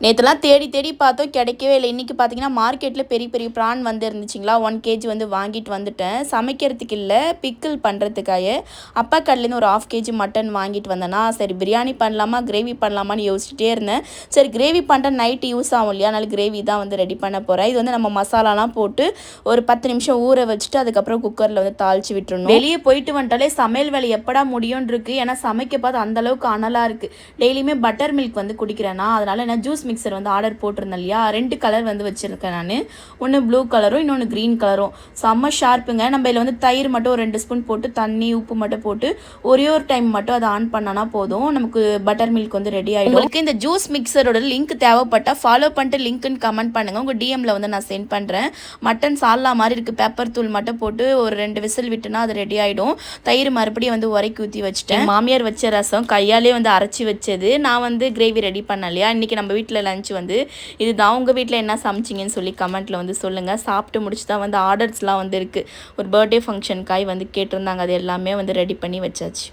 நேற்றுலாம் தேடி தேடி பார்த்தோம், கிடைக்கவே இல்லை. இன்றைக்கி பார்த்தீங்கன்னா மார்க்கெட்டில் பெரிய பெரிய ப்ரான் வந்து இருந்துச்சுங்களா, 1 கேஜி வந்து வாங்கிட்டு வந்துட்டேன். சமைக்கிறதுக்கு இல்லை, பிக்கிள் பண்ணுறதுக்காக. அப்பா கடையிலேருந்து ஒரு 1/2 கேஜி மட்டன் வாங்கிட்டு வந்தேன்னா, சரி பிரியாணி பண்ணலாமா கிரேவி பண்ணலாமான்னு யோசிச்சுட்டே இருந்தேன். சரி கிரேவி பண்ணுற நைட்டு யூஸ் ஆகும் இல்லையா, அதனால் கிரேவி தான் வந்து ரெடி பண்ண போகிறேன். இது வந்து நம்ம மசாலாலாம் போட்டு ஒரு 10 நிமிஷம் ஊற வச்சுட்டு அதுக்கப்புறம் குக்கரில் வந்து தாளித்து விட்டுறணும். வெளியே போயிட்டு வந்துட்டாலே சமையல் வேலை எப்படா முடியும்னு இருக்குது. ஏன்னா சமைக்க பார்த்து அந்தளவுக்கு அனலாக இருக்குது. டெய்லியுமே பட்டர் மில்க் வந்து குடிக்கிறேன்னா, அதனால் நான் ஜூஸ் மிக்சர் வந்து ஆர்டர் போட்டிருந்தேன் இல்லையா, 2 கலர் வந்து வச்சுருக்கேன் நான். ஒன்று ப்ளூ கலரும் இன்னொன்று க்ரீன் கலரும். செம்ம ஷார்ப்புங்க. நம்ம இதில் வந்து தயிர் மட்டும் ஒரு 2 ஸ்பூன் போட்டு தண்ணி உப்பு மட்டும் போட்டு ஒரே ஒரு டைம் மட்டும் அதை ஆன் பண்ணனா போதும், நமக்கு பட்டர் மில்க் வந்து ரெடி ஆகிடும். உங்களுக்கு இந்த ஜூஸ் மிக்சரோட லிங்க் தேவைப்பட்டால் ஃபாலோ பண்ணிட்டு லிங்க்னு கமெண்ட் பண்ணுங்கள். உங்கள் டிஎம்மில் வந்து நான் சென்ட் பண்ணுறேன். மட்டன் சால்னா மாதிரி இருக்குது, பெப்பர் தூள் மட்டும் போட்டு ஒரு 2 விசில் விட்டுனா அது ரெடி ஆகிடும். தயிர் மறுபடியும் வந்து உரைக்கி ஊற்றி வச்சுட்டேன். மாமியார் வச்ச ரசம் கையாலே வந்து அரைச்சி வச்சது. நான் வந்து கிரேவி ரெடி பண்ண இல்லையா. இன்றைக்கி நம்ம வீட்டில் லஞ்ச் வந்து இதுதான். உங்கள் வீட்டில் என்ன சமைச்சிங்கன்னு சொல்லி கமெண்ட்டில் வந்து சொல்லுங்கள். சாப்பிட்டு முடிச்சு தான் வந்து ஆர்டர்ஸ்லாம் வந்து இருக்குது. ஒரு பர்த்டே ஃபங்க்ஷனுக்காய் வந்து கேட்டிருந்தாங்க, அது எல்லாமே வந்து ரெடி பண்ணி வச்சாச்சு.